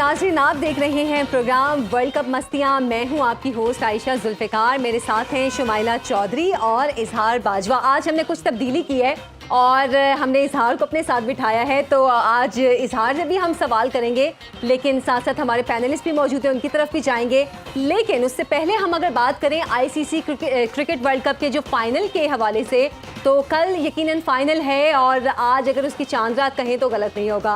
नाज़रीन, आप देख रहे हैं प्रोग्राम वर्ल्ड कप मस्तियाँ। मैं हूं आपकी होस्ट आयशा जुल्फ़िकार। मेरे साथ हैं शुमाइला चौधरी और इजहार बाजवा। आज हमने कुछ तब्दीली की है और हमने इजहार को अपने साथ बिठाया है, तो आज इजहार से भी हम सवाल करेंगे, लेकिन साथ साथ हमारे पैनलिस्ट भी मौजूद हैं, उनकी तरफ भी जाएंगे। लेकिन उससे पहले हम अगर बात करें आईसीसी क्रिकेट वर्ल्ड कप के जो फाइनल के हवाले से, तो कल यकीनन फाइनल है और आज अगर उसकी चांद रात कहें तो गलत नहीं होगा।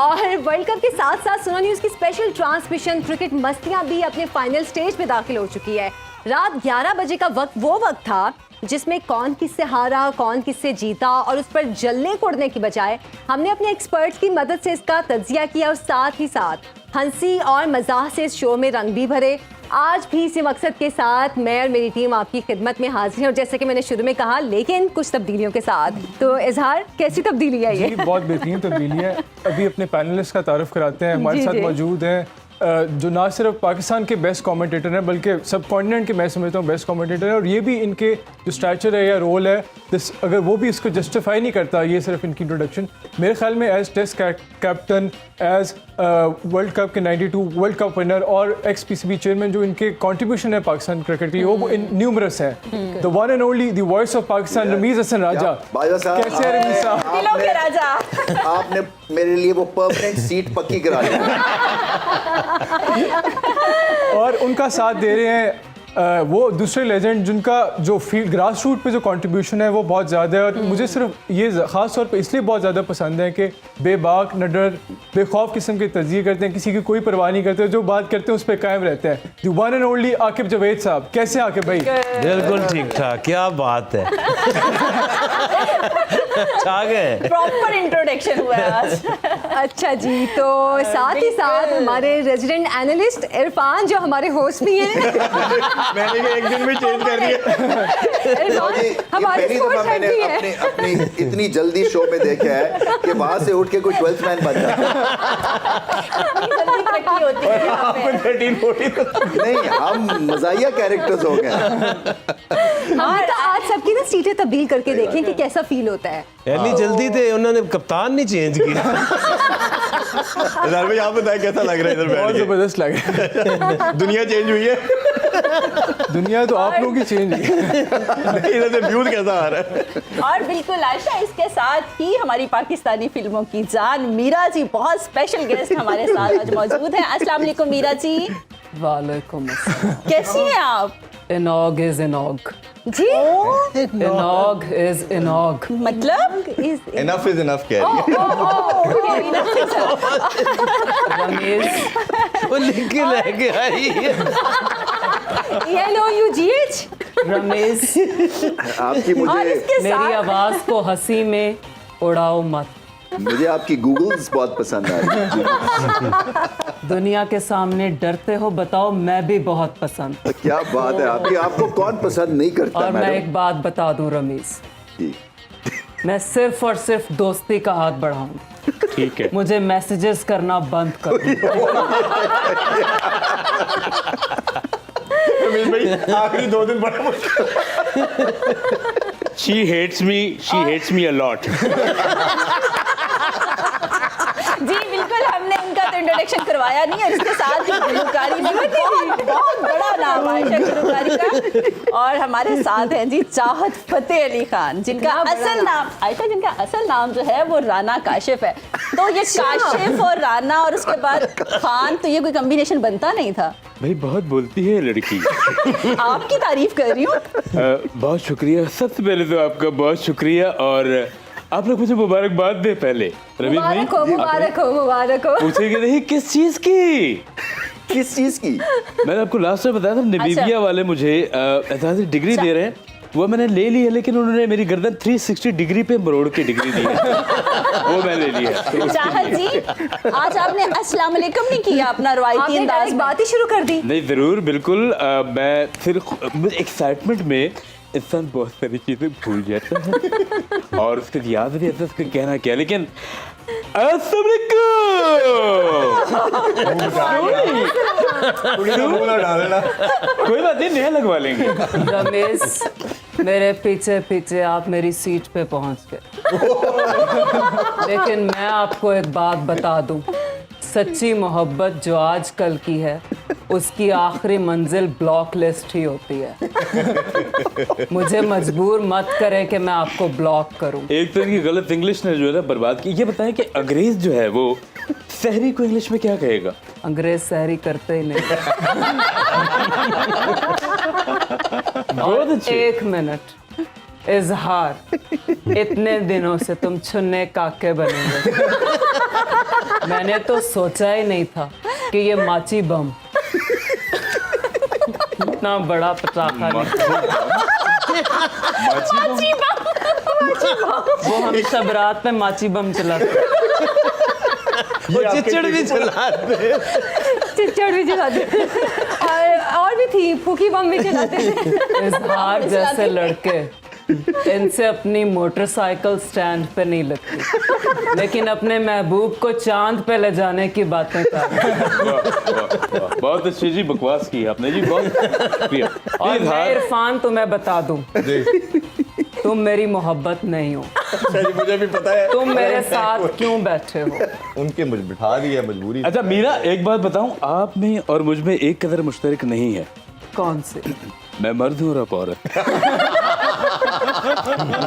और वर्ल्ड कप के साथ साथ सुना न्यूज़ की स्पेशल ट्रांसमिशन क्रिकेट मस्तियाँ भी अपने फाइनल स्टेज पे दाखिल हो चुकी है। रात 11 बजे का वो वक्त था जिसमें कौन किससे हारा, कौन किससे जीता, और उस पर जलने कोड़ने की बजाय हमने अपने एक्सपर्ट्स की मदद से इसका तज्जिया किया और साथ ही साथ हंसी और मजाह से इस शो में रंग भी भरे। आज भी इसी मकसद के साथ मैं और मेरी टीम आपकी खिदमत में हाजिर है, और जैसे कि मैंने शुरू में कहा, लेकिन कुछ तब्दीलियों के साथ। तो इजहार, कैसी तब्दीली है ये? बहुत बेहतरीन तब्दीली है। अभी अपने पैनलिस्ट का तारुफ कराते हैं। हमारे साथ मौजूद हैं जो ना सिर्फ पाकिस्तान के बेस्ट कमेंटेटर हैं बल्कि सब कॉन्टिनेंट के मैं समझता हूँ बेस्ट कमेंटेटर हैं, और ये भी इनके जो स्टैचर है या रोल है, अगर वो भी इसको जस्टिफाई नहीं करता ये सिर्फ इनकी इंट्रोडक्शन, मेरे ख्याल में as test captain, as world cup के 92 वर्ल्ड कप विनर और एक्स पीसीबी चेयरमैन, जो इनके कंट्रीब्यूशन है पाकिस्तान क्रिकेट की वो न्यूमरस है। The one and only the voice of Pakistan, Rameez Hassan Raja. कैसे हैं रमीज साहब? दिलों के राजा। आपने मेरे लिए वो परमानेंट सीट पक्की करा दी। और उनका साथ दे रहे हैं वो दूसरे लेजेंड जिनका जो फील्ड ग्रास रूट पे जो कंट्रीब्यूशन है वो बहुत ज़्यादा है, और मुझे सिर्फ ये ख़ास तौर पे इसलिए बहुत ज़्यादा पसंद है कि बेबाक, नडर, बेखौफ किस्म के तज्जिए करते हैं, किसी की कोई परवाह नहीं करते, जो बात करते हैं उस पर कायम रहते हैं। The one and only Aqib Javed साहब। कैसे हैं आकिब भाई? बिल्कुल ठीक ठाक, क्या बात है। छा गए। प्रॉपर इंट्रोडक्शन हुआ है आज। अच्छा जी, तो साथ ही साथ हमारे रेजिडेंट एनालिस्ट इरफान, जो हमारे होस्ट भी हैं। मैंने एक दिन में चेंज कर दिया। हमारे पहली दफा मैंने अपनी इतनी जल्दी शो में देखा है कि वहां से उठ के कोई 12th मैन बन जाता है। जल्दी तरक्की होती है यहाँ पे। 13-14 नहीं, हम मजाहिया कैरेक्टर्स हो गए। हाँ, तो आज सबकी ना सीटें तब्दील करके देखें कि कैसा फील होता है। इतनी जल्दी थे, उन्होंने कप्तान नहीं चेंज किया। भाई आप बताएं कैसा लग रहा है इधर बैठ बहुत के? ज़बरदस्त लग रहा है। दुनिया चेंज हुई है। दुनिया तो आप लोगों की चेंज हुई है। इधर से व्यूज कैसा आ रहा है? और बिल्कुल आयशा, इसके साथ ही हमारी पाकिस्तानी फिल्मों की जान मीरा जी, बहुत स्पेशल गेस्ट हमारे साथ आज मौजूद हैं। अस्सलाम वालेकुम मीरा जी। वालेकुम अस्सलाम। कैसी हैं आप? Enough is enough. जी इनॉग इज इनॉग। मतलब इनफ इज इनफ कह रही है। रमीज वो लिख के लेके आई है। LOUGH। रमीज, आपकी मेरी आवाज को हंसी में उड़ाओ मत। मुझे आपकी गूगल्स बहुत पसंद आ रही है। दुनिया के सामने डरते हो, बताओ मैं भी बहुत पसंद। क्या बात है आपकी, आपको कौन पसंद नहीं करता? और मैं मैडम एक बात बता दूं रमीज, जी। मैं सिर्फ और सिर्फ दोस्ती का हाथ बढ़ाऊं। ठीक है। मुझे मैसेजेस करना बंद कर दो। रमीज भाई, आखिरी 2 दिन बड़ा मुश्किल। She hates me a lot. जी बिल्कुल, हमने उनका तो इंट्रोडक्शन करवाया नहीं है, इसके साथ ही गुलकारी में बहुत बहुत बड़ा नाम आयशा गुलकारी का। और हमारे साथ हैं जी चाहत फतेह अली खान, जिनका असल नाम आयशा, जिनका असल नाम जो है वो राना काशिफ है। तो ये काशिफ और राना और उसके बाद खान, तो ये कोई कॉम्बिनेशन बनता नहीं था। भाई बहुत बोलती है लड़की। आपकी तारीफ कर रही हूँ। बहुत शुक्रिया, सबसे पहले तो आपका बहुत शुक्रिया, और आप लोग मुझे मुबारकबाद दे पहले। रवीज भाई, मुबारक हो, मुबारक हो, मुबारक हो। पूछेंगे नहीं किस चीज की? किस चीज की? मैंने आपको लास्ट में बताया था, नबीबिया वाले मुझे एहसास डिग्री दे रहे हैं, वो मैंने ले ली है, लेकिन उन्होंने मेरी गर्दन 360 डिग्री पे मरोड़ के डिग्री दी है। वो मैं ले ली है। चाहत जी, आज आपने अस्सलाम वालेकुम नहीं किया अपना रवायती अंदाज में। बात ही शुरू कर दी। नहीं जरूर, बिल्कुल। मैं फिर एक्साइटमेंट में इंसान बहुत सारी चीजें भूल जाता है और उसको याद नहीं आता उसको कहना क्या, लेकिन अस्सलाम वालेकुम। कोई बात नहीं, नया लगवा लेंगे। रमेश, मेरे पीछे पीछे आप मेरी सीट पे पहुंच गए। लेकिन मैं आपको एक बात बता दूं, सच्ची मोहब्बत जो आजकल की है उसकी आखिरी मंजिल ब्लॉक लिस्ट ही होती है। मुझे मजबूर मत करें कि मैं आपको ब्लॉक करूं। एक तरह की गलत इंग्लिश ने जो है ना बर्बाद की। ये बताएं कि अंग्रेज जो है वो सहरी को इंग्लिश में क्या कहेगा? अंग्रेज सहरी करते ही नहीं। बहुत अच्छे। 1 मिनट, इजहार, इतने दिनों से तुम छुन्ने काके बनेंगे। मैंने तो सोचा ही नहीं था कि ये माची बम इतना बड़ा पटाखा वो हम सब रात में माची बम चलाते। वो चिचड़ भी चलाते, चिच्चड़ भी चलाते और भी थी, फूकी बम भी चलाते थे। इजहार जैसे लड़के इनसे अपनी मोटरसाइकिल स्टैंड पे नहीं लगती, लेकिन अपने महबूब को चांद पे ले जाने की बातें कर रहे हैं। बहुत अच्छी जी, बकवास की आपने जी, बहुत शुक्रिया। और मैं इरफान तुम्हें बता दूं, तुम मेरी मोहब्बत नहीं हो। मुझे भी पता है तुम मेरे साथ क्यों बैठे हो? उनके मुझे बिठा दिया मजबूरी। अच्छा मीरा, एक बात बताऊं, आप में और मुझ में एक कदर मुश्तरक नहीं है। कौन से? मैं मर्द हूँ और आप औरत।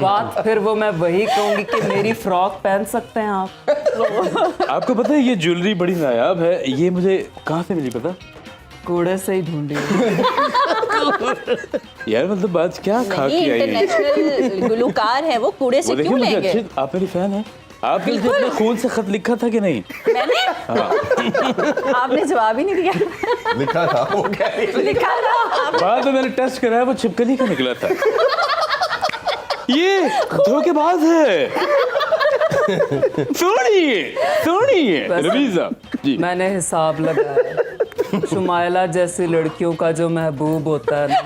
बात फिर वो मैं वही कहूंगी कि मेरी फ्रॉक पहन सकते हैं आप। आपको पता है ये ज्वेलरी बड़ी नायाब है, ये मुझे कहाँ से मिली पता? कूड़े से ही ढूंढी। यार मतलब आज क्या खा के आई है? इंटरनेशनल गुलूकार है वो, कूड़े से वो देखिए क्यों मुझे लेंगे? अच्छे, आप मेरी फैन है। आपके लिए अपने खून से खत लिखा था कि नहीं? मैंने? आपने जवाब ही नहीं दिया। लिखा था वो क्या लिखा था। बाद में मैंने टेस्ट कराया, वो छिपकली का निकला था। ये धोखेबाज है। सुनिए रवीजा जी, मैंने हिसाब लगाया, शुमाइला जैसी लड़कियों का जो महबूब होता है ना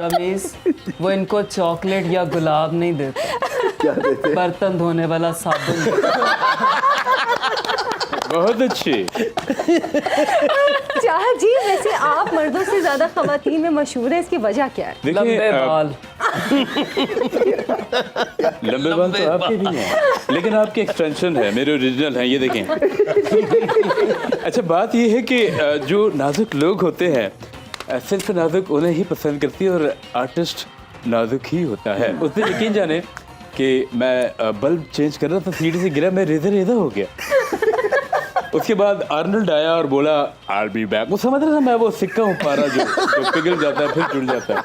रमीज, वो इनको चॉकलेट या गुलाब नहीं देता, बर्तन धोने वाला साबुन देता। बहुत अच्छे। चाहत जी, वैसे आप मर्दों से ज्यादा खवातीन में मशहूर है, इसकी वजह क्या है? देखिए लंबे बाल। लंबे बाल तो आपके भी हैं, लेकिन आपके एक्सटेंशन है, मेरे ओरिजिनल हैं, ये देखें। अच्छा बात ये है कि जो नाजुक लोग होते हैं सिर्फ नाजुक उन्हें ही पसंद करती है, और आर्टिस्ट नाजुक ही होता है। उस दिन यकीन जाने कि मैं बल्ब चेंज कर रहा था, सीढ़ी से गिरा, मैं रेज़र हो गया। उसके बाद आर्नल्ड आया और बोला आई बी बैक। वो समझ रहा था मैं वो सिक्का हूँ पारा जो पिघल जाता है फिर जुड़ जाता है।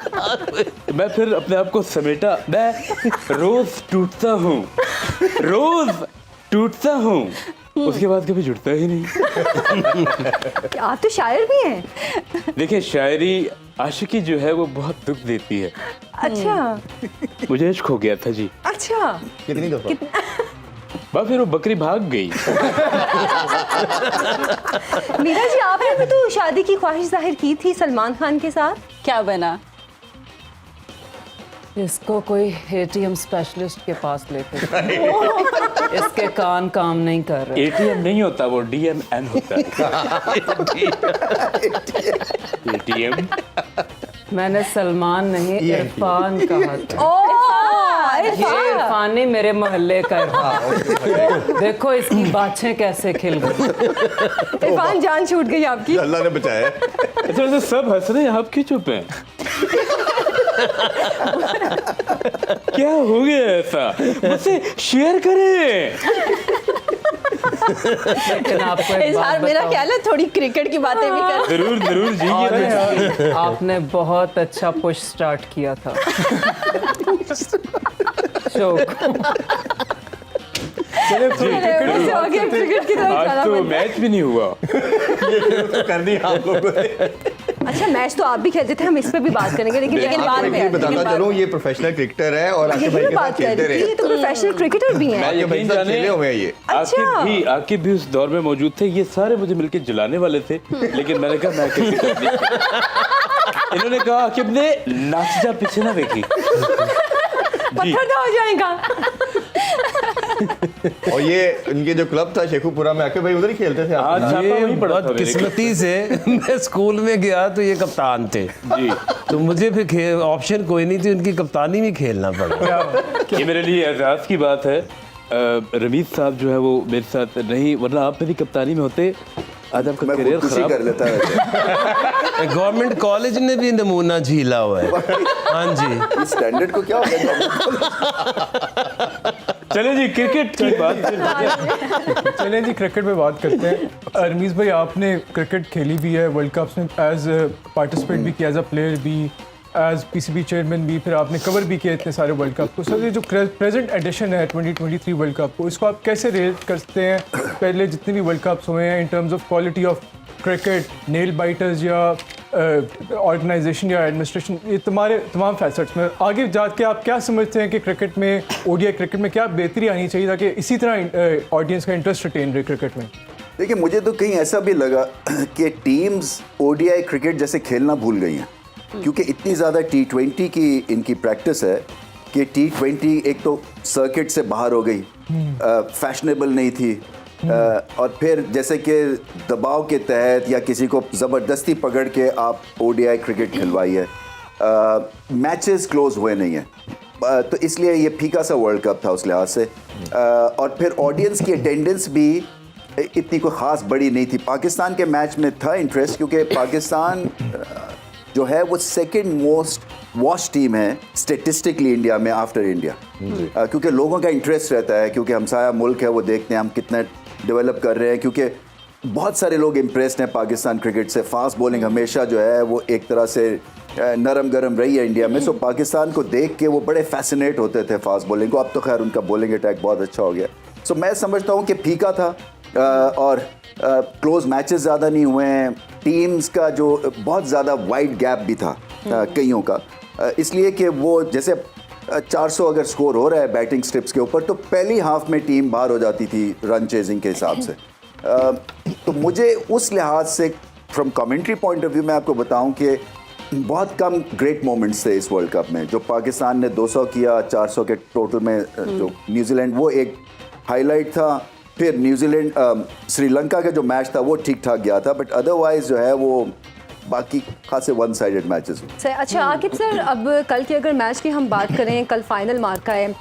तो मैं फिर अपने आप को समेटा, मैं रोज टूटता हूँ, उसके बाद कभी जुड़ता ही नहीं। आप तो शायर भी हैं। देखिए शायरी आशिकी जो है वो बहुत दुख देती है। अच्छा मुझे इश्क हो गया था जी। अच्छा, कितनी दफा? बस फिर वो बकरी भाग गई। मीरा जी, आपने भी तो शादी की ख्वाहिश जाहिर की थी सलमान खान के साथ। क्या बना? इसको कोई एटीएम स्पेशलिस्ट के पास लेते थे। इसके कान काम नहीं कर रहे। एटीएम नहीं होता, वो DMN होता है। एटीएम मैंने सलमान नहीं इरफान कहा था। ये इरफान नहीं, मेरे मोहल्ले का इरफान। देखो इसकी बाछें कैसे खिल गई। इरफान जान छूट गई आपकी। अल्लाह ने बचाया। अच्छा वैसे सब हंस रहे हैं, आप क्यों चुप हैं? क्या हो गया ऐसा? मुझसे शेयर करें। लेकिन आपको एक इजहार, बात मेरा बताऊं, ख्याल है थोड़ी क्रिकेट की बातें भी कर। जरूर जी, ये आपने बहुत अच्छा पुश स्टार्ट किया था शो को। क्रिकेट की तरफ आज जाना तो पड़ता है। मैच भी नहीं हुआ। कर दी आप लोगों ने। अच्छा मैच तो आप भी खेलते थे, हम इस पे भी बात करेंगे, लेकिन बाद आपको में, एक चीज लेकिन बताता बाद चलूं, ये प्रोफेशनल क्रिकेटर है और आपके भाई यही के साथ बात कर खेलते रही थी, रहे। ये तो प्रोफेशनल क्रिकेटर भी हैं। आपके भाई के साथ खेले हुए हैं ये। अच्छा। आकिब भी उस दौर में मौजूद थे। ये सारे मुझे मिलके जलाने वाले थे, लेकिन मैंने कहा मैं क्रिकेट नहीं खेलूंगा। इन्होंने कहा आकिब ने नाच जा पीछे ना देखी। पत्थर हो जाएगा। और ये इनके जो क्लब था शेखुपुरा में, आके भाई उधर ही खेलते थे। आज आप छापा वहीं पड़ा था मेरे को। बदकिस्मती से मैं स्कूल में गया तो ये कप्तान थे जी। तो मुझे फिर ऑप्शन कोई नहीं थी, उनकी कप्तानी में खेलना पड़ा। ये मेरे लिए एजाज की बात है रमीज साहब जो है वो मेरे साथ नहीं, वरना आप मेरी कप्तानी में होते आज आपका मैं करियर खुदकुशी खराब कर लेता है। गवर्नमेंट कॉलेज ने भी नमूना झीला हुआ है। हाँ जी, इस स्टैंडर्ड को क्या हो गया? चले जी क्रिकेट की बात चलें जी क्रिकेट पे बात करते हैं। रमीज़ भाई, आपने क्रिकेट खेली भी है, वर्ल्ड कप्स में एज पार्टिसिपेट भी किया, एज अ प्लेयर भी, एज पीसीबी चेयरमैन भी, फिर आपने कवर भी किया इतने सारे वर्ल्ड कप को। सर, ये जो प्रेजेंट एडिशन है 2023 वर्ल्ड कप को, इसको आप कैसे रेट करते हैं पहले जितने भी वर्ल्ड कप्स हुए हैं in terms of quality of cricket, nail biters या ऑर्गेनाइजेशन या एडमिनिस्ट्रेशन, ये तमाम फैसेट्स में आगे जाके आप क्या समझते हैं कि क्रिकेट में, ओडीआई क्रिकेट में क्या बेहतरी आनी चाहिए ताकि इसी तरह ऑडियंस का इंटरेस्ट रिटेन रहे क्रिकेट में? देखिए, मुझे तो कहीं ऐसा भी लगा कि टीम्स ओडीआई क्रिकेट जैसे खेलना भूल गई हैं, क्योंकि इतनी ज़्यादा T20 की इनकी प्रैक्टिस है कि T20 एक तो सर्किट से बाहर हो गई, फैशनेबल नहीं थी, और फिर जैसे कि दबाव के तहत या किसी को ज़बरदस्ती पकड़ के आप ओडीआई क्रिकेट खिलवाइए, मैचेस क्लोज हुए नहीं हैं, तो इसलिए ये फीका सा वर्ल्ड कप था उस लिहाज से। और फिर ऑडियंस की अटेंडेंस भी इतनी कोई ख़ास बड़ी नहीं थी। पाकिस्तान के मैच में था इंटरेस्ट, क्योंकि पाकिस्तान जो है वो सेकंड मोस्ट वॉच टीम है स्टेटिस्टिकली इंडिया में आफ्टर इंडिया, क्योंकि लोगों का इंटरेस्ट रहता है, क्योंकि हमसाया मुल्क है, वो देखते हैं हम कितना डेवलप कर रहे हैं, क्योंकि बहुत सारे लोग इम्प्रेस्ड हैं पाकिस्तान क्रिकेट से। फास्ट बॉलिंग हमेशा जो है वो एक तरह से नरम गरम रही है इंडिया में, सो पाकिस्तान को देख के वो बड़े फैसिनेट होते थे फास्ट बॉलिंग को। अब तो खैर उनका बॉलिंग अटैक बहुत अच्छा हो गया। सो मैं समझता हूँ कि फीका था, और क्लोज मैचेस ज़्यादा नहीं हुए हैं, टीम्स का जो बहुत ज़्यादा वाइड गैप भी था कईयों का, इसलिए कि वो जैसे 400 अगर स्कोर हो रहा है बैटिंग स्ट्रिप्स के ऊपर, तो पहली हाफ में टीम बाहर हो जाती थी रन चेजिंग के हिसाब से। तो मुझे उस लिहाज से from commentary point of view मैं आपको बताऊं कि बहुत कम ग्रेट मोमेंट्स थे इस वर्ल्ड कप में। जो पाकिस्तान ने 200 किया 400 के टोटल में, जो न्यूजीलैंड वो एक हाईलाइट था, फिर न्यूजीलैंड श्रीलंका का जो मैच था वो ठीक ठाक गया था, बट अदरवाइज जो है वो बाकी खासे वन साइडेड मैचेस हुए। सर, अच्छा आकिब सर, अब कल की अगर मैच की हम बात करें, कल फाइनल मार्का है,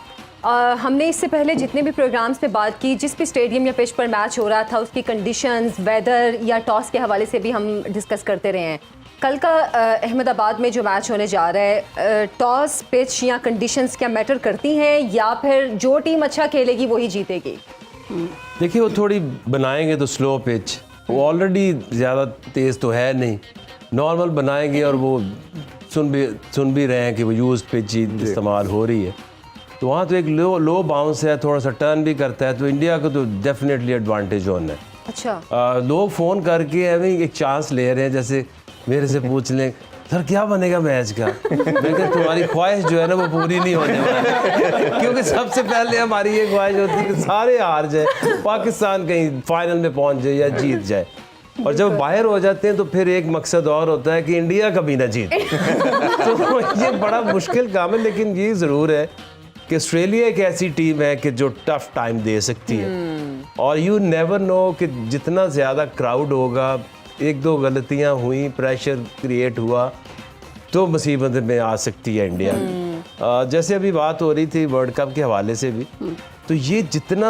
हमने इससे पहले जितने भी प्रोग्राम्स पे बात की, जिस भी स्टेडियम या पिच पर मैच हो रहा था उसकी कंडीशंस, वेदर या टॉस के हवाले से भी हम डिस्कस करते रहे हैं। कल का अहमदाबाद में जो मैच होने जा रहा है, टॉस, पिच या कंडीशंस क्या मैटर करती हैं, या फिर जो टीम अच्छा खेलेगी वही जीतेगी? देखिए वो थोड़ी बनाएंगे तो स्लो पिच, वो ऑलरेडी ज़्यादा तेज़ तो है नहीं, नॉर्मल बनाएंगे, और वो सुन भी रहे हैं कि वो यूज पिच इस्तेमाल हो रही है, तो वहाँ तो एक लो बाउंस है, थोड़ा सा टर्न भी करता है, तो इंडिया को तो डेफिनेटली एडवांटेज होना है। अच्छा, लोग फ़ोन करके अभी एक चांस ले रहे हैं, जैसे मेरे से पूछ लें सर क्या बनेगा मैच का, मैं कहता तुम्हारी ख्वाहिश जो है ना वो पूरी नहीं होने वाली, क्योंकि सबसे पहले हमारी ये ख्वाहिश होती है कि सारे हार जाए, पाकिस्तान कहीं फाइनल में पहुंच जाए या जीत जाए, और जब बाहर हो जाते हैं तो फिर एक मकसद और होता है कि इंडिया कभी ना जीत। तो ये बड़ा मुश्किल काम है, लेकिन ये ज़रूर है कि ऑस्ट्रेलिया एक ऐसी टीम है कि जो टफ टाइम दे सकती है, और यू नेवर नो कि जितना ज़्यादा क्राउड होगा, एक दो गलतियां हुई, प्रेशर क्रिएट हुआ, तो मुसीबत में आ सकती है इंडिया। जैसे अभी बात हो रही थी वर्ल्ड कप के हवाले से भी, तो ये जितना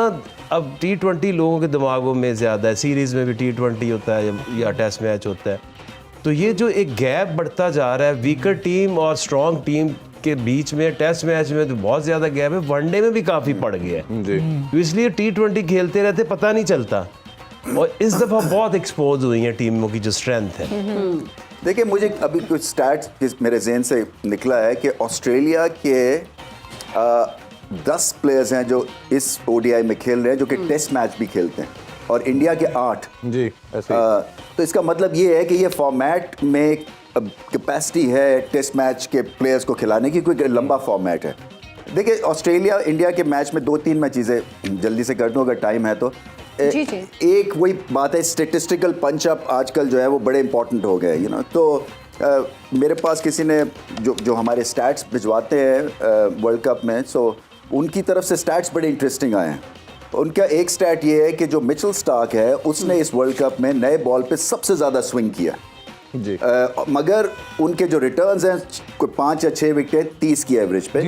अब T20 लोगों के दिमागों में ज़्यादा है, सीरीज़ में भी T20 होता है या टेस्ट मैच होता है, तो ये जो एक गैप बढ़ता जा रहा है वीकर टीम और स्ट्रॉन्ग टीम के बीच में, टेस्ट मैच में तो बहुत ज़्यादा गैप है, वनडे में भी काफ़ी पड़ गया है, तो इसलिए T20 खेलते रहते पता नहीं चलता, और इस दफ़ा बहुत एक्सपोज हुई हैं टीमों की जो स्ट्रेंथ है। देखिए, मुझे अभी कुछ स्टैट्स मेरे ज़हन से निकला है कि ऑस्ट्रेलिया के 10 प्लेयर्स हैं जो इस ओडीआई में खेल रहे हैं, जो कि टेस्ट मैच भी खेलते हैं, और इंडिया के 8 जी ऐसे तो इसका मतलब ये है कि ये फॉर्मेट में कैपेसिटी है टेस्ट मैच के प्लेयर्स को खिलाने की, कोई लंबा फॉर्मेट है। देखिए, ऑस्ट्रेलिया इंडिया के मैच में 2-3 मैं चीज़ें जल्दी से कर दूँ अगर टाइम है तो। जी। एक वही बात है, स्टेटिस्टिकल पंच अप आजकल जो है वो बड़े इंपॉर्टेंट हो गए, तो मेरे पास किसी ने जो हमारे स्टैट्स भिजवाते हैं वर्ल्ड कप में, सो उनकी तरफ से स्टैट्स बड़े इंटरेस्टिंग आए हैं। उनका एक स्टैट ये है कि जो मिचेल स्टार्क है उसने इस वर्ल्ड कप में नए बॉल पे सबसे ज़्यादा स्विंग किया, जी। मगर उनके जो रिटर्न्स हैं कोई 5 या 6 विकेट 30 की एवरेज पे।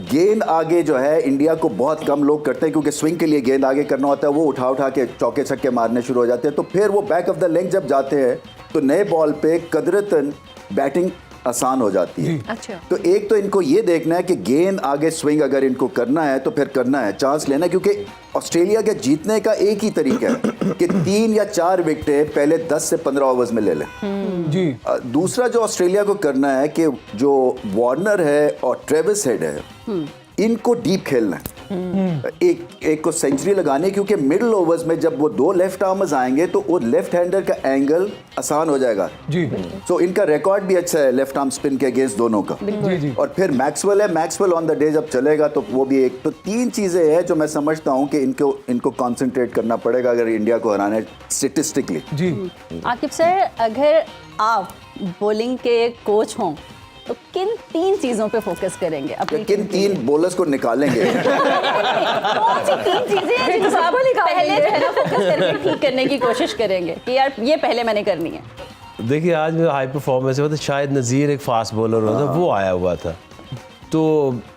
गेंद आगे जो है इंडिया को बहुत कम लोग करते हैं, क्योंकि स्विंग के लिए गेंद आगे करना होता है, वो उठा उठा के चौके छक्के मारने शुरू हो जाते हैं। तो फिर वो बैक ऑफ द लेग जब जाते हैं तो नए बॉल पे कदरतन बैटिंग आसान हो जाती है। अच्छा। तो एक तो इनको ये देखना है कि गेंद आगे स्विंग अगर इनको करना है तो फिर करना है, चांस लेना है, क्योंकि ऑस्ट्रेलिया के जीतने का एक ही तरीका है कि 3 या 4 विकेटें पहले 10 से 15 ओवर्स में ले लें। जी। दूसरा जो ऑस्ट्रेलिया को करना है कि जो वार्नर है और ट्रेविस हेड है इनको डीप खेलना है। एक को सेंचुरी लगानी, क्योंकि मिडिल ओवर्स में जब वो 2 लेफ्ट आर्मर्स आएंगे तो वो लेफ्ट हैंडर का एंगल आसान हो जाएगा। जी। सो इनका रिकॉर्ड भी अच्छा है लेफ्ट आर्म स्पिन के अगेंस्ट दोनों का। जी जी। और फिर मैक्सवेल है, मैक्सवेल ऑन द डे जब चलेगा तो वो भी एक। तो 3 चीजें हैं जो मैं समझता हूं कि इनको कंसंट्रेट करना पड़ेगा अगर इंडिया को हराना है स्टैटिस्टिकली। जी। आकिब सर, अगर आप बॉलिंग के कोच हों तो किन 3 चीजों पे फोकस करेंगे? अपनी किन 3 बॉलर्स को निकालेंगे? कौन सी 3 चीजें हैं जिनको आप पहले जो है ना फोकस करके ठीक करने की कोशिश करेंगे कि यार ये पहले मैंने करनी है? देखिए, आज में हाई परफॉर्मेंस हुआ था, शायद नज़ीर एक फास्ट बॉलर होता, वो आया हुआ था। तो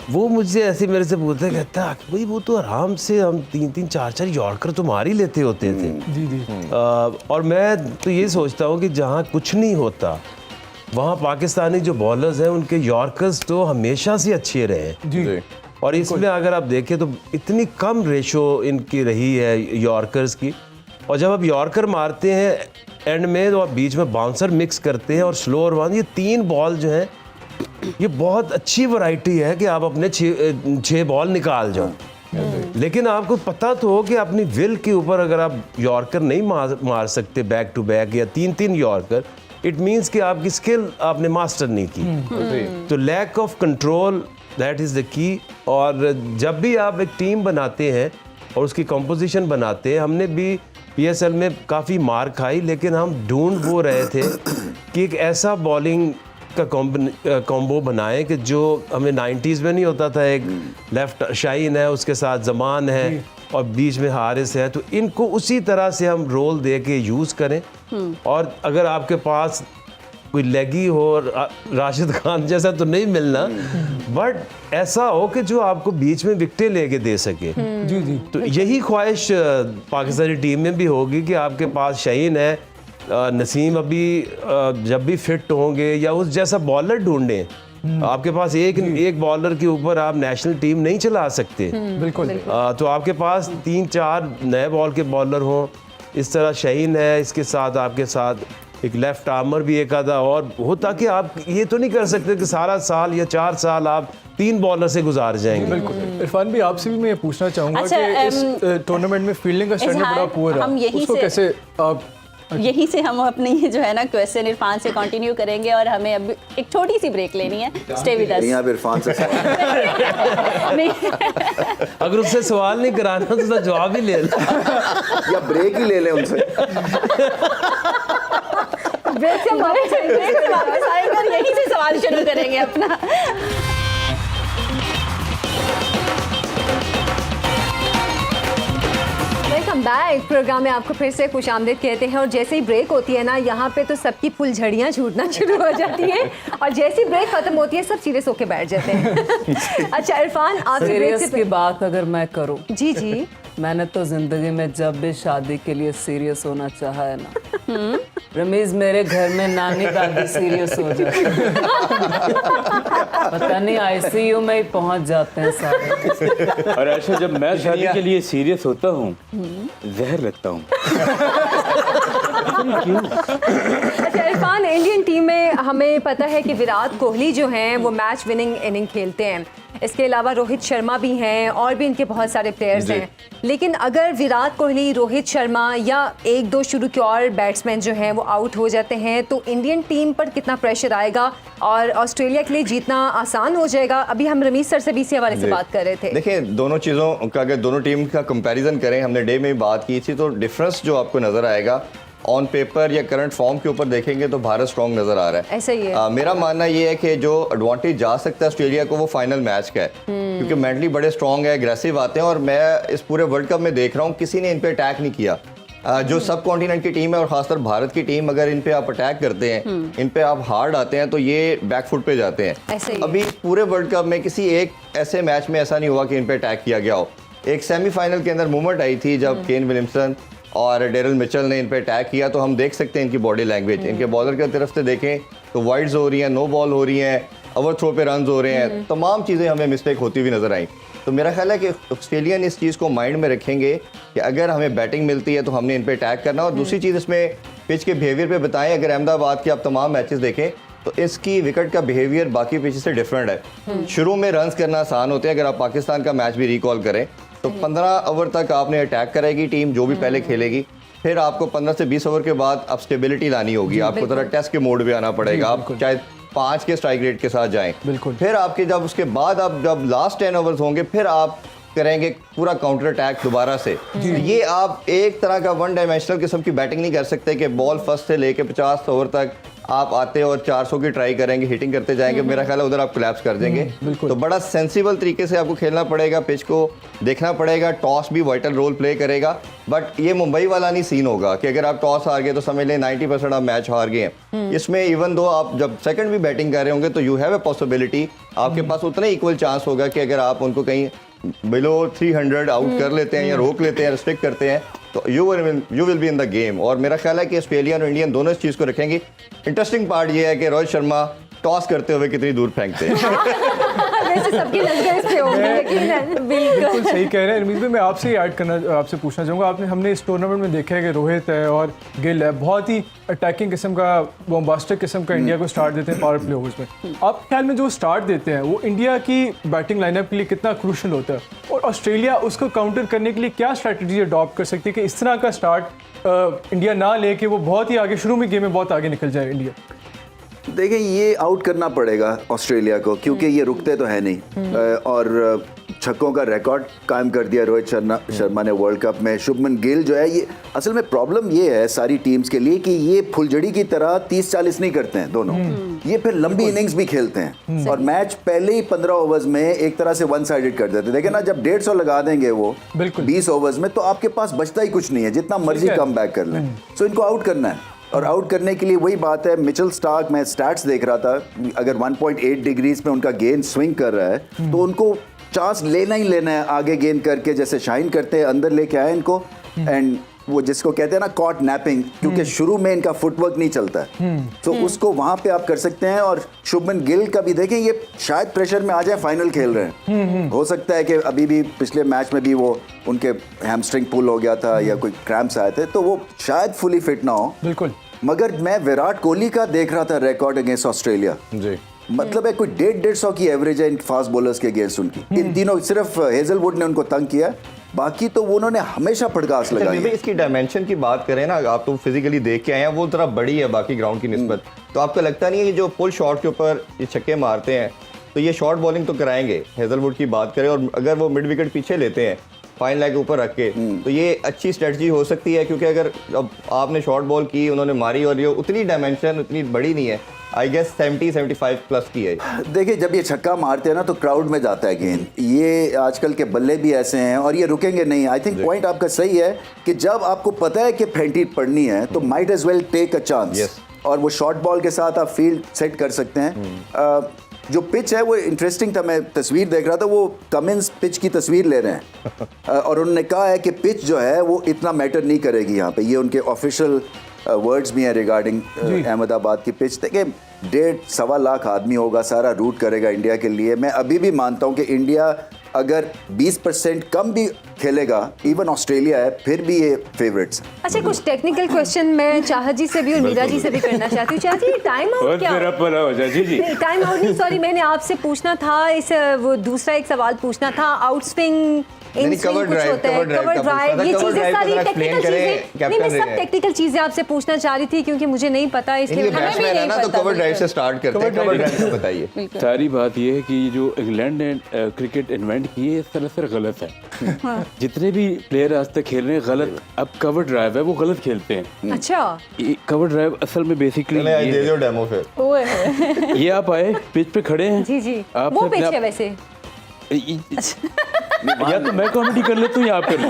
वो मुझसे ऐसे मेरे से पूछता, कहता भाई वो तो आराम से हम 3-3 4-4 यॉर्कर तो मार ही लेते होते थे। जी जी। और मैं तो ये सोचता हूँ कि जहाँ कुछ नहीं होता वहाँ पाकिस्तानी जो बॉलर्स हैं उनके यॉर्कर्स तो हमेशा से अच्छे रहे हैं। जी। और इसमें अगर आप देखें तो इतनी कम रेशो इनकी रही है यॉर्कर्स की। और जब आप यॉर्कर मारते हैं एंड में तो आप बीच में बाउंसर मिक्स करते हैं और स्लोअर वन, ये 3 बॉल जो हैं ये बहुत अच्छी वैरायटी है कि आप अपने 6 बॉल निकाल जाओ। लेकिन आपको पता तो हो कि अपनी विल के ऊपर अगर आप यॉर्कर नहीं मार सकते बैक टू बैक या 3-3 यॉर्कर, इट मीन्स कि आपकी स्किल आपने मास्टर नहीं की। तो lack of control that is the key. और जब भी आप एक टीम बनाते हैं और उसकी कंपोजिशन बनाते हैं, हमने भी PSL में काफ़ी मार खाई, लेकिन हम ढूंढ वो रहे थे कि एक ऐसा बॉलिंग का कॉम्बो बनाएं कि जो हमें 90s में नहीं होता था, एक लेफ्ट शाहीन है, उसके साथ जमान है और बीच में हारिस है, तो इनको उसी तरह से हम रोल दे के यूज़ करें। और अगर आपके पास कोई लेगी हो, राशिद खान जैसा तो नहीं मिलना, बट ऐसा हो कि जो आपको बीच में विकेटें लेके दे सके। जी जी। तो यही ख्वाहिश पाकिस्तानी टीम में भी होगी कि आपके पास शाहीन है, नसीम अभी जब भी फिट होंगे या उस जैसा बॉलर ढूंढें। आपके पास एक बॉलर के ऊपर आप नेशनल टीम नहीं चला सकते। बिल्कुल। तो आपके पास 3-4 नए बॉल के बॉलर हों, इस तरह शाहीन है, इसके साथ आपके साथ एक लेफ्ट आर्मर भी एक आधा और हो, ताकि आप ये तो नहीं कर सकते कि सारा साल या 4 साल आप 3 बॉलर से गुजार जाएंगे। बिल्कुल। इरफान भी आपसे भी मैं ये पूछना चाहूँगा अच्छा, कि इस टूर्नामेंट में फील्डिंग का स्टैंडर्ड बड़ा पुअर हम है, यहीं उसको से- कैसे आप यहीं से हम अपनी ये जो है ना क्वेश्चन इरफान से कंटिन्यू करेंगे और हमें अब एक छोटी सी ब्रेक लेनी है। Stay with us. यहाँ इरफान से नहीं, अगर उससे सवाल नहीं कराना तो उसका जवाब ही ले लो। या ब्रेक ही ले लें उनसे। ब्रेक से वापस आएंगे और यहीं से सवाल शुरू करेंगे अपना। Welcome back. प्रोग्राम में आपको फिर से खुशामदीद कहते हैं। और जैसे ही ब्रेक होती है ना, यहाँ पे तो सबकी फुलझड़ियाँ छूटना शुरू हो जाती हैं और जैसे ही ब्रेक खत्म होती है सब सीरियस होके बैठ जाते हैं। अच्छा इरफान, आपसे ब्रेक सीरियस से की बात अगर मैं करूं, जी जी, मैंने तो जिंदगी में जब भी शादी के लिए सीरियस होना चाहा है ना, रमीज मेरे घर में नानी दादी सीरियस हो जाते हैं। पता नहीं ICU में ही पहुंच जाते हैं सारे। और ऐसे जब मैं शादी के लिए सीरियस होता हूँ जहर लगता हूँ। अच्छा इरफान, इंडियन टीम में हमें पता है कि विराट कोहली जो हैं वो मैच विनिंग इनिंग खेलते हैं, इसके अलावा रोहित शर्मा भी हैं और भी इनके बहुत सारे प्लेयर्स हैं। लेकिन अगर विराट कोहली, रोहित शर्मा या 1-2 शुरू के और बैट्समैन जो हैं वो आउट हो जाते हैं तो इंडियन टीम पर कितना प्रेशर आएगा और ऑस्ट्रेलिया के लिए जीतना आसान हो जाएगा? अभी हम रमीज सर से भी इसी हवाले से बात कर रहे थे। देखिए, दोनों चीज़ों का अगर दोनों टीम का कंपैरिजन करें, हमने डे में बात की थी, तो डिफरेंस जो आपको नज़र आएगा ऑन पेपर या करंट फॉर्म के ऊपर देखेंगे तो भारत स्ट्रॉन्ग नज़र आ रहा है। ऐसा ही है। मेरा मानना ये है कि जो एडवांटेज जा सकता है ऑस्ट्रेलिया को वो फाइनल मैच का है, क्योंकि मेंटली बड़े स्ट्रॉन्ग है, एग्रेसिव आते हैं। और मैं इस पूरे वर्ल्ड कप में देख रहा हूँ किसी ने इन पे अटैक नहीं किया। जो सब कॉन्टिनेंट की टीम है और खासकर भारत की टीम, अगर इन पे आप अटैक करते हैं, इन पे आप हार्ड आते हैं तो ये बैकफुट पे जाते ऐसे हैं। ही। अभी पूरे वर्ल्ड कप में किसी एक ऐसे मैच में ऐसा नहीं हुआ कि इन पे अटैक किया गया हो। एक सेमीफाइनल के अंदर मूवमेंट आई थी जब केन विलियमसन और डेरिल मिचेल ने इन पे अटैक किया, तो हम देख सकते हैं इनकी बॉडी लैंग्वेज। इनके बॉलर की तरफ से देखें तो वाइड्स हो रही हैं, नो बॉल हो रही हैं, ओवर थ्रो पे रन हो रहे हैं, तमाम चीज़ें हमें मिस्टेक होती हुई नजर आई। तो मेरा ख्याल है कि ऑस्ट्रेलियन इस चीज़ को माइंड में रखेंगे कि अगर हमें बैटिंग मिलती है तो हमने इन पे अटैक करना। और दूसरी चीज़ इसमें पिच के बिहेवियर पे बताएं, अगर अहमदाबाद के आप तमाम मैचेस देखें तो इसकी विकेट का बिहेवियर बाकी पिच से डिफरेंट है। शुरू में रन्स करना आसान होते हैं, अगर आप पाकिस्तान का मैच भी रिकॉल करें तो 15 ओवर तक आपने अटैक करेगी टीम जो भी पहले खेलेगी, फिर आपको 15 से 20 ओवर के बाद अब स्टेबिलिटी लानी होगी, आपको थोड़ा टेस्ट के मोड में आना पड़ेगा, आप चाहे 5 के स्ट्राइक रेट के साथ जाएं। बिल्कुल। फिर आपके जब उसके बाद आप जब लास्ट 10 ओवर्स होंगे फिर आप करेंगे पूरा काउंटर अटैक दोबारा से। ये आप एक तरह का वन डायमेंशनल किस्म की बैटिंग नहीं कर सकते कि बॉल फर्स्ट से लेके 50 ओवर तक आप आते और 400 की ट्राई करेंगे, हिटिंग करते जाएंगे, मेरा ख्याल है उधर आप कोलैप्स कर देंगे। तो बड़ा सेंसिबल तरीके से आपको खेलना पड़ेगा, पिच को देखना पड़ेगा, टॉस भी वाइटल रोल प्ले करेगा। बट ये मुंबई वाला नहीं सीन होगा कि अगर आप टॉस हार गए तो समझ लें 90% आप मैच हार गए हैं। इसमें इवन दो आप जब सेकंड भी बैटिंग कर रहे होंगे तो यू हैव ए पॉसिबिलिटी, आपके पास उतना इक्वल चांस होगा कि अगर आप उनको कहीं बिलो 300 आउट कर लेते हैं या रोक लेते हैं, रिस्ट्रिक्ट करते हैं तो you will be in the game. और मेरा ख्याल है कि ऑस्ट्रेलियन और इंडियन दोनों इस चीज़ को रखेंगे। इंटरेस्टिंग पार्ट ये है कि रोहित शर्मा टॉस करते हुए कितनी दूर फेंकते हैं। वैसे सबकी नजरें इस पे होंगी, यकीनन। बिल्कुल सही कह रहे हैं रमीज भाई। मैं आपसे ही ऐड करना, आपसे पूछना चाहूँगा, हमने इस टूर्नामेंट में देखा है कि रोहित है और गिल है, बहुत ही अटैकिंग किस्म का, बॉम्बास्टिक किस्म का इंडिया को स्टार्ट देते हैं पावर प्ले ओवर्स में। आप ख्याल में जो स्टार्ट देते हैं वो इंडिया की बैटिंग लाइनअप के लिए कितना क्रूशल होता है, और ऑस्ट्रेलिया उसको काउंटर करने के लिए क्या स्ट्रैटेजी अडॉप्ट कर सकती है कि इस तरह का स्टार्ट इंडिया ना ले कि वो बहुत ही आगे, शुरू में गेम में बहुत आगे निकल जाए इंडिया? देखें, ये आउट करना पड़ेगा ऑस्ट्रेलिया को, क्योंकि ये रुकते तो है नहीं। और छक्कों का रिकॉर्ड कायम कर दिया रोहित शर्मा ने वर्ल्ड कप में। शुभमन गिल जो है, ये असल में प्रॉब्लम ये है सारी टीम्स के लिए कि ये फुलझड़ी की तरह 30-40 नहीं करते हैं दोनों, ये फिर लंबी इनिंग्स भी खेलते हैं और मैच पहले ही 15 ओवर्स में एक तरह से वन साइडेड कर देते हैं। देखिए ना, जब 150 लगा देंगे वो 20 ओवर्स में तो आपके पास बचता ही कुछ नहीं है, जितना मर्जी कम बैक कर लें। तो इनको आउट करना है, और आउट करने के लिए वही बात है, मिचेल स्टार्क, मैं स्टैट्स देख रहा था, अगर 1.8 डिग्रीज में उनका गेंद स्विंग कर रहा है तो उनको चांस लेना ही लेना है आगे गेंद करके, जैसे शाइन करते हैं अंदर लेके आए इनको, एंड वो जिसको कहते हैं ना कॉट नैपिंग, क्योंकि शुरू में इनका फुटवर्क नहीं चलता है, तो उसको वहां पे आप कर सकते हैं। और शुभमन गिल का भी देखें, ये शायद प्रेशर में आ जाए, फाइनल खेल रहे हैं, हो सकता है कि अभी भी पिछले मैच में भी वो उनके हैमस्ट्रिंग पुल हो गया था या कोई क्रैम्प्स आए थे, तो वो शायद फुली फिट ना हो। बिल्कुल। मगर मैं विराट कोहली का देख रहा था रिकॉर्ड अगेंस्ट ऑस्ट्रेलिया जी, मतलब है कोई 150 की एवरेज है इन फास्ट बॉलर्स के अगेंस्ट उनकी। इन तीनों, सिर्फ हेजलवुड ने उनको तंग किया, बाकी तो उन्होंने हमेशा फड़कास लगाई है। इसकी डायमेंशन की बात करें ना, आप तो फिजिकली देख के आए हैं, वो थोड़ा बड़ी है बाकी ग्राउंड की निस्बत, तो आपको लगता नहीं है कि जो पुल शॉट के ऊपर ये छक्के मारते हैं तो ये शॉर्ट बॉलिंग तो कराएंगे। हेजलवुड की बात करें, और अगर वो मिड विकेट पीछे लेते हैं फाइन लाइन के ऊपर रख के, तो ये अच्छी स्ट्रेटजी हो सकती है, क्योंकि अगर अब आपने शॉर्ट बॉल की, उन्होंने मारी, और ये उतनी डायमेंशन उतनी बड़ी नहीं है, आई गेस 70-75 प्लस की है। देखिए, जब ये छक्का मारते हैं ना तो क्राउड में जाता है गेंद, ये आजकल के बल्ले भी ऐसे हैं और ये रुकेंगे नहीं। आई थिंक पॉइंट आपका सही है कि जब आपको पता है कि फेंटी पड़नी है तो might as well take a chance, और वो शॉर्ट बॉल के साथ आप फील्ड सेट कर सकते हैं। जो पिच है वो इंटरेस्टिंग था, मैं तस्वीर देख रहा था, वो कमिंस पिच की तस्वीर ले रहे हैं और उन्होंने कहा है कि पिच जो है वो इतना मैटर नहीं करेगी यहाँ पे, ये उनके ऑफिशियल वर्ड्स भी हैं रिगार्डिंग अहमदाबाद की पिच। देखिए, 1.5-1.25 लाख आदमी होगा, सारा रूट करेगा इंडिया के लिए। मैं अभी भी मानता हूँ कि इंडिया अगर 20% कम भी खेलेगा, इवन ऑस्ट्रेलिया है, फिर भी ये फेवरेट्स। अच्छा, कुछ टेक्निकल क्वेश्चन मैं चाहत जी से भी और मीरा जी से भी करना चाहती हूँ। चाहत जी, टाइम आउट क्या? नहीं, टाइम आउट नहीं, सॉरी, मैंने आपसे पूछना था, इस वो दूसरा एक सवाल पूछना था, आउट स्विंग, इन स्विंग कुछ होता है, कवर ड्राइव, ये चीजें सारी टेक्निकल चीजें, नहीं, मैं सब टेक्निकल चीजें आपसे पूछना चाह रही थी क्योंकि मुझे नहीं पता, इसलिए हमें भी नहीं पता। तो कवर ड्राइव से स्टार्ट करते हैं, कवर ड्राइव से बताइए। सारी बात ये है कि जो इंग्लैंड ने क्रिकेट इन्वेंट की है, इस तरह से गलत है। जितने भी प्लेयर आज तक खेल रहे हैं गलत, अब कवर ड्राइव है वो गलत खेलते हैं। अच्छा, कवर ड्राइव असल में बेसिकली दे दो डेमो फिर। ये आप आए पिच पे खड़े हैं जी जी, आप वो पिच है वैसे। या तो मैं कॉमेडी कर लेता हूँ या आप कर लें।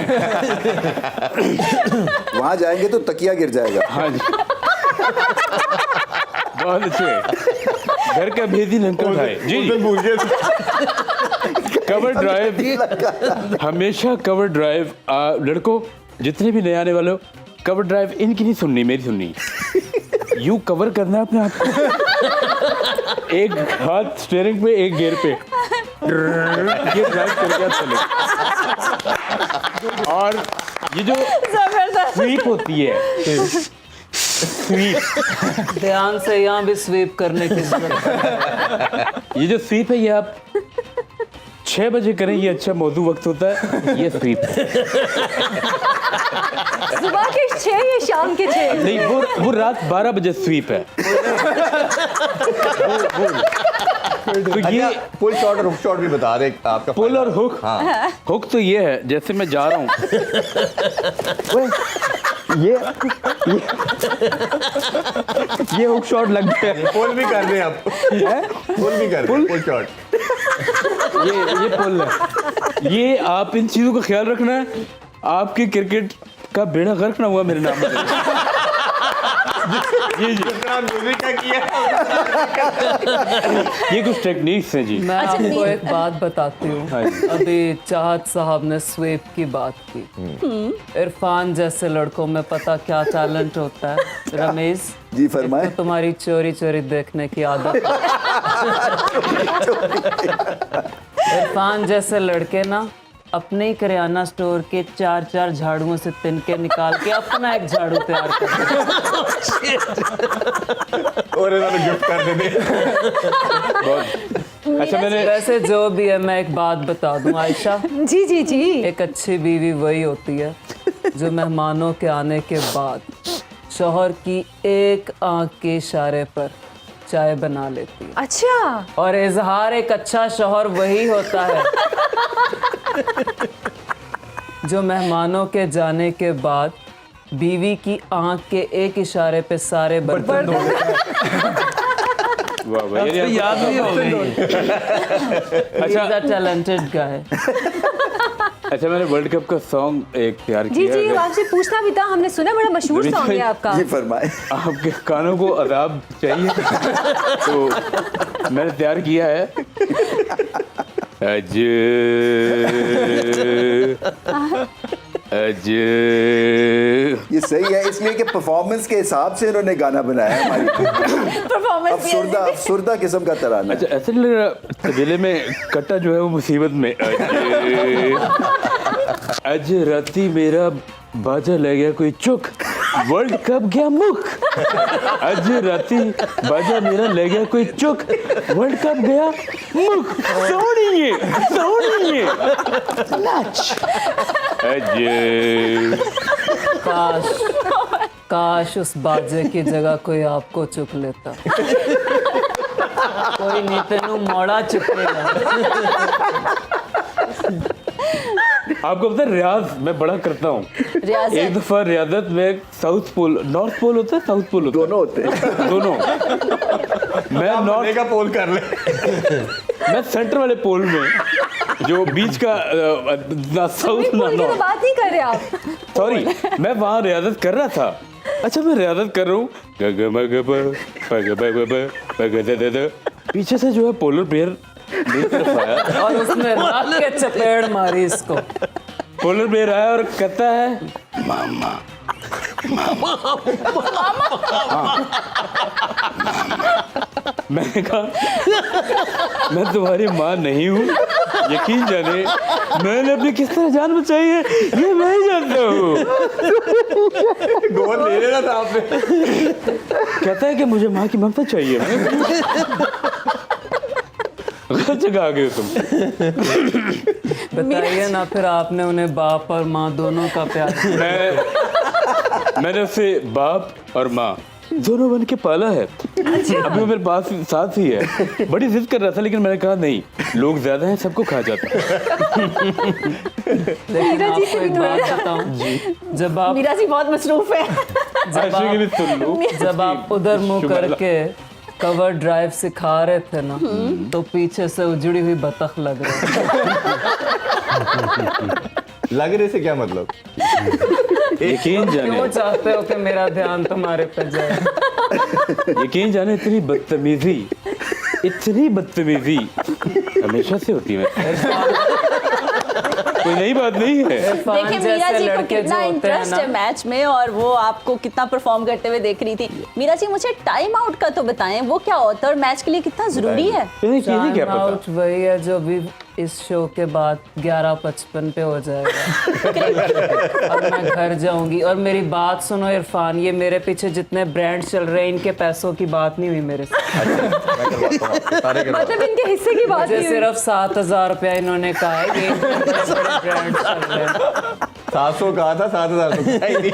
वहां जाएंगे तो तकिया गिर जाएगा। हाँ जी, बहुत अच्छे। घर का भेदी लंका खाए जी। कवर ड्राइव, हमेशा कवर ड्राइव। लड़कों जितने भी नए आने वाले हो, कवर ड्राइव इनकी नहीं सुननी, मेरी सुननी। यू कवर करना है अपने आप को, एक हाथ स्टीयरिंग पे, एक गियर पे, ये ड्राइव करके आप चले। और ये जो स्वीप होती है, स्वीप, ध्यान से यहाँ भी स्वीप करने की जरूरत है। ये जो स्वीप है ये आप 6 बजे करें, ये अच्छा मौजू वक्त होता है। ये स्वीप सुबह के 6 या शाम के 6? नहीं, वो रात 12 बजे स्वीप है। तो ये पुल शॉट और हुक शॉट भी बता रहे आपका। पुल और हुक। हाँ। हुक तो ये है, जैसे मैं जा रहा हूँ, ये हुक शॉट लग गया। पुल भी कर रहे हैं आप, पुल भी कर रहे हैं, पुल शॉट। ये पुल है। ये आप इन चीजों का ख्याल रखना है, आपके क्रिकेट का बेड़ा गर्क ना हुआ मेरे नाम पे। जी जी, म्यूजिक का किया। ये कुछ टेक्निक्स हैं जी। मैं आपको एक बात बताती हूँ। हाँ जी। अभी चाहत साहब ने स्वीप की बात की। इरफान जैसे लड़कों में पता क्या टैलेंट होता है रमेश जी फरमाए। तो तुम्हारी चोरी चोरी देखने की आदत है। इरफान जैसे लड़के ना अपने ही करियाना स्टोर के 4-4 झाड़ुओं से तिनके निकाल के अपना एक झाड़ू तैयार करते हैं। और इन्होंने गिफ्ट कर देते। अच्छा, मैंने वैसे जो भी है, मैं एक बात बता दूं आयशा, जी जी जी। एक अच्छी बीवी वही होती है जो मेहमानों के आने के बाद शौहर की एक आंख के इशारे पर चाय बना लेती है। अच्छा, और इजहार एक अच्छा शौहर वही होता है जो मेहमानों के जाने के बाद बीवी की आंख के एक इशारे पे सारे बर्तन धो देता है। वाह वाह, ये याद नहीं हो गई। अच्छा, टैलेंटेड गाय। अच्छा, मैंने वर्ल्ड कप का सॉन्ग एक तैयार जी किया जी, है। आपसे पूछना भी था, हमने सुना बड़ा मशहूर जी, सॉन्ग है आपका। जी फरमाए। आपके कानों को अदाब चाहिए तो मैंने तैयार किया है। अज ये सही है, इसलिए कि परफॉर्मेंस के हिसाब से इन्होंने गाना बनाया है हमारी। अफसुर्दा किस्म का तराना। अच्छा, ऐसे नहीं लग रहा तबेले में कट्टा जो है वो मुसीबत में। अज राती मेरा बाजा ले गया कोई चुक, वर्ल्ड कप गया मुख। अज राती बाजा मेरा ले गया कोई चुक, वर्ल्ड कप गया मुख। सोनिए नाच। अज काश उस बाजे की जगह कोई आपको चुक लेता। कोई नहीं तेनू मोड़ा चुकेगा। आपको पता है रियाज मैं बड़ा करता हूँ। एक दफा रियादत में साउथ पोल, नॉर्थ पोल होता है, साउथ पोल होता है, दोनों होते हैं। दोनों। मैं नॉर्थ का पोल कर ले। मैं सेंटर वाले पोल में, जो बीच का ना साउथ ना पोल की तो नॉर्थ, बात नहीं कर रहे आप। सॉरी, मैं वहाँ रियादत कर रहा था। अच्छा, मैं रियादत कर रहा हूँ, पीछे से जो है पोलर बेयर मेरी तरफ आया और उसने रख के चपेड़ मारी इसको। पोलर बेयर आया और कहता है मामा। मैंने कहा मैं तुम्हारी माँ नहीं हूँ, यकीन जाने मैंने अपनी किस तरह जान बचाई है ये मैं ही जानता हूँ। गोद ले लेना था आपने। कहता है कि मुझे माँ की ममता चाहिए। गलत जगह आ गए तुम। बताइए ना, फिर आपने उन्हें बाप और माँ दोनों का प्यार। मैंने उसे बाप और माँ दोनों बन के पाला है। अभी वो मेरे पास साथ ही है। बड़ी जिद कर रहा था, लेकिन मैंने कहा नहीं, लोग ज्यादा हैं, सबको खा जाता है। लेकिन आपको एक बात बताऊं, जब आप मीरा जी बहुत मसरूफ है। जब आप उधर मुंह करके कवर ड्राइव सिखा रहे थे ना, तो पीछे से उजड़ी हुई बतख लग रही। लग रहे से क्या मतलब? यकीन जाने क्यों चाहते हो कि मेरा ध्यान तुम्हारे पे जाए? यकीन जाने इतनी बदतमीजी हमेशा से होती है। कोई नई बात नहीं है। देखिए मीरा जी को कितना इंटरेस्ट है मैच में और वो आपको कितना परफॉर्म करते हुए देख रही थी। मीरा जी मुझे टाइम आउट का तो बताएं, वो क्या होता है और मैच के लिए कितना जरूरी है? क्या टाइम पता? आउट वही है जो भी इस शो के बाद 11:55 पे हो जाएगा। अब मैं घर जाऊंगी। और मेरी बात सुनो इरफान, ये मेरे पीछे जितने ब्रांड चल रहे हैं इनके पैसों की बात नहीं हुई मेरे साथ। मतलब इनके हिस्से की बात मुझे नहीं हुई। सिर्फ 7,000 रुपया इन्होंने कहा है कि इतने बड़े ब्रांड चल रहे हैं। 700 कहा था, 7,000 तो कहा ही नहीं।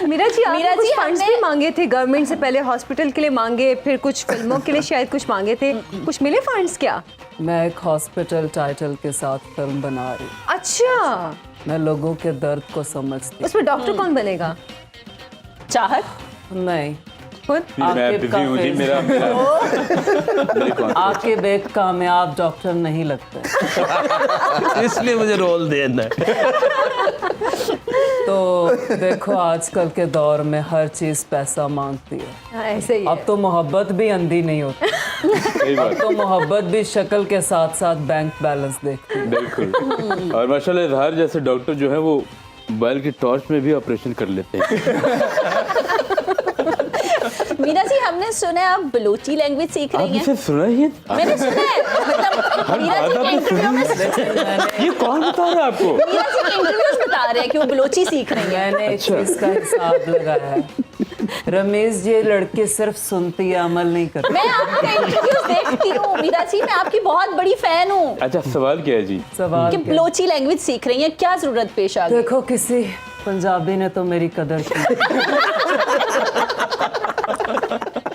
मीरा जी आपने कुछ फंड्स हमने- भी मांगे थे गवर्नमेंट से, पहले हॉस्पिटल के लिए मांगे, फिर कुछ फिल्मों के लिए शायद कुछ मांगे थे, कुछ मिले फंड्स क्या? मैं एक हॉस्पिटल टाइटल के साथ फिल्म बना रही हूँ। अच्छा, मैं लोगों के दर्द को समझती उसमें डॉक्टर कौन बनेगा? चाहत हूँ। नहीं, खुद? मैं आकिब बिजी हूँ जी, का मेरा आकिब एक कामयाब डॉक्टर नहीं लगता। इसलिए मुझे रोल देना है। तो देखो आजकल के दौर में हर चीज पैसा मांगती है। हाँ, ऐसे ही अब है। तो मोहब्बत भी अंधी नहीं होती। सही अब बात। तो मोहब्बत भी शक्ल के साथ साथ बैंक बैलेंस देखती है। बिल्कुल। और माशाल्लाह इजहार जैसे डॉक्टर जो है वो मोबाइल की टॉर्च में भी ऑपरेशन कर लेते हैं। मीरा जी हमने सुना है आप बलूची लैंग्वेज सीख आप रही हैं। इसे सुना ही है? मैंने सुना है, मतलब मीरा जी बात के आपने इंटरव्यू में ये कौन बता रहा है आपको? मीरा जी के इंटरव्यूज बता रहे हैं कि वो बलूची सीख रही हैं। मैंने इस चीज का हिसाब लगाया है। रमेश, ये लड़की सिर्फ सुनती है, अमल नहीं करती। मैं आपके इंटरव्यूज देखती हूँ मीरा जी, मैं आपकी बहुत बड़ी फैन हूँ। अच्छा, सवाल क्या है जी? सवाल कि क्या है? बलोची लैंग्वेज सीख रही हैं, क्या जरूरत पेश आ गई? देखो किसी पंजाबी ने तो मेरी कदर की।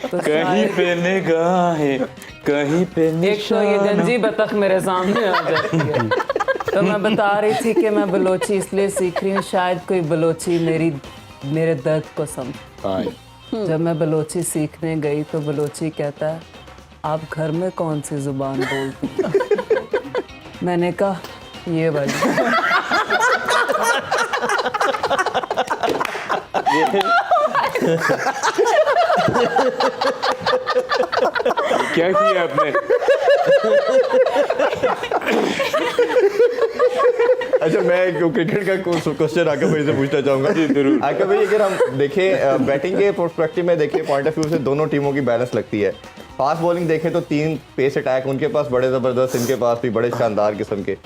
तो कहीं पे निगाहें, कहीं पे एक तो ये गंजी बतख मेरे सामने आ जाती है। तो मैं बता रही थी कि मैं बलोची इसलिए सीख रही हूँ, शायद कोई बलोची मेरे दर्द को समझ। जब मैं बलोची सीखने गई तो बलोची कहता है, आप घर में कौन सी जुबान बोलती हैं? मैंने कहा ये वाली। क्या किया आपने? अच्छा, मैं क्रिकेट का क्वेश्चन आकर भाई से पूछना चाहूंगा। जी, जरूर। आकर भाई, अगर हम देखें बैटिंग के पर्सपेक्टिव में देखें, पॉइंट ऑफ व्यू से दोनों टीमों की बैलेंस लगती है। फास्ट बॉलिंग देखें तो 3 पेस अटैक उनके पास बड़े ज़बरदस्त, इनके पास भी बड़े शानदार किस्म के।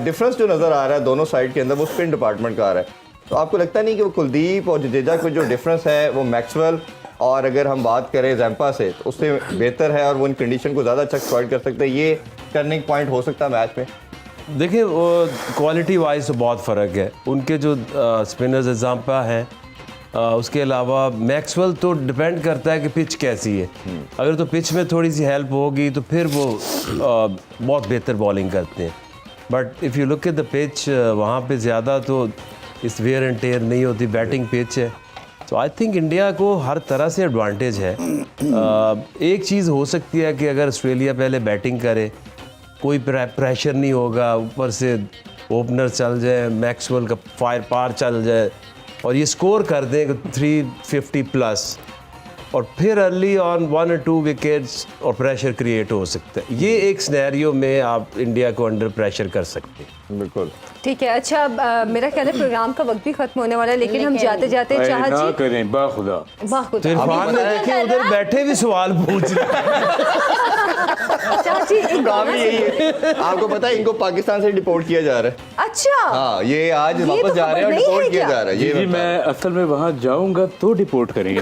डिफरेंस जो नज़र आ रहा है दोनों साइड के अंदर वो स्पिन डिपार्टमेंट का आ रहा है। तो आपको लगता नहीं कि वो कुलदीप और जडेजा को जो डिफरेंस है वो मैक्सवेल और अगर हम बात करें जैम्पा से तो उससे बेहतर है और वो इन कंडीशन को ज़्यादा अच्छा एक्सप्लॉइट कर सकते हैं? ये टर्निंग पॉइंट हो सकता है मैच में? देखिए, वो क्वालिटी वाइज तो बहुत फ़र्क है। उनके जो स्पिनर्स एग्जाम्पा हैं, उसके अलावा मैक्सवेल तो डिपेंड करता है कि पिच कैसी है। अगर तो पिच में थोड़ी सी हेल्प होगी तो फिर वो बहुत बेहतर बॉलिंग करते हैं। But if you look at the pitch, वहाँ पे ज़्यादा तो इस वेयर एंड टेयर नहीं होती, बैटिंग पिच है। तो आई थिंक इंडिया को हर तरह से एडवांटेज है। एक चीज़ हो सकती है कि अगर ऑस्ट्रेलिया पहले बैटिंग करे, कोई प्रेशर नहीं होगा, ऊपर से ओपनर चल जाए, मैक्सवेल का फायर पार चल जाए और ये स्कोर कर दें 350 प्लस, और फिर अर्ली ऑन 1 or 2 विकेट्स और प्रेशर क्रिएट हो सकता है। ये एक सिनेरियो में आप इंडिया को अंडर प्रेशर कर सकते हैं। बिल्कुल ठीक है। अच्छा, अब मेरा ख्याल है प्रोग्राम का वक्त भी खत्म होने वाला है, लेकिन हम जाते जाते चाहत ना जी करें बाखुदा। वाह तो इरफान देखे उधर बैठे भी सवाल पूछ रहे हैं। चाहत जी एक काम ही यही है। आपको पता है इनको पाकिस्तान से डिपोर्ट किया जा रहा है। अच्छा, हाँ, ये आज ये वापस तो जा रहे हैं और खबर नहीं डिपोर्ट है किया क्या? जा रहा है। जी, ये जी, बता। मैं असल में वहाँ जाऊंगा तो डिपोर्ट करेंगे।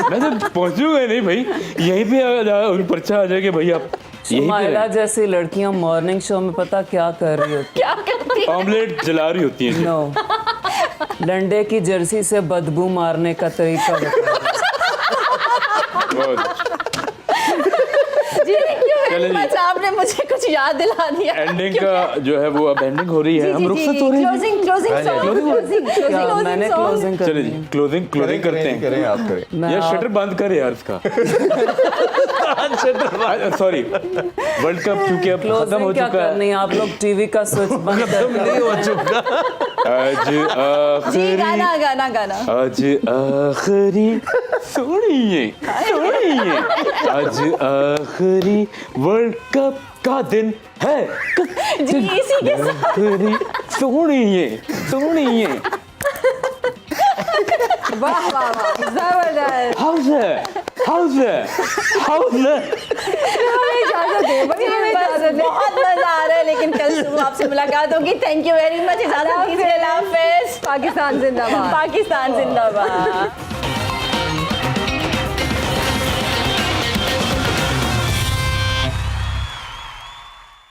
मैं तो पहुंचूंगा नहीं भाई, यहीं पे पर्चा आ जाएगा भाई, आप यहीं सुमाइला पे जैसी लड़कियां मॉर्निंग शो में पता क्या कर रही होती क्या करती हैं? ऑमलेट जला रही होती हैं। नो, लंडे की जर्सी से बदबू मारने का तरीका बता। बहुत जी, thank you very चलें जी। much। आपने मुझे कुछ याद दिला दिया। एंडिंग का जो है वो अब एंडिंग हो रही है, हम रुखसत हो रहे हैं। क्या मैंने क्लोजिंग कर चलिए जी, क्लोजिंग करते हैं। करें आप करें। यार शटर बंद कर यार इसका। सॉरी, वर्ल्ड कप चूंकि अब खत्म हो क्लोजिंग क्या चुका है। करनी है, आप लोग टीवी का स्विच बंद कर नहीं हो चुका। आज जी आखिरी गाना गाना गाना। आज आखिरी सुनिए आज आखिरी वर्ल्ड कप का दिन है। जी इसी के साथ आखिरी सुनिए वाह वाह वाह, जबरदस्त। हाउस है हमें इजाजत दे, बड़ी हमें इजाजत दे। बहुत मजा आ रहा है, लेकिन कल सुबह आपसे मुलाकात होगी। Thank you very much. इजाजत दीजिए। अल्लाह हाफिज़। पाकिस्तान जिंदाबाद। पाकिस्तान जिंदाबाद।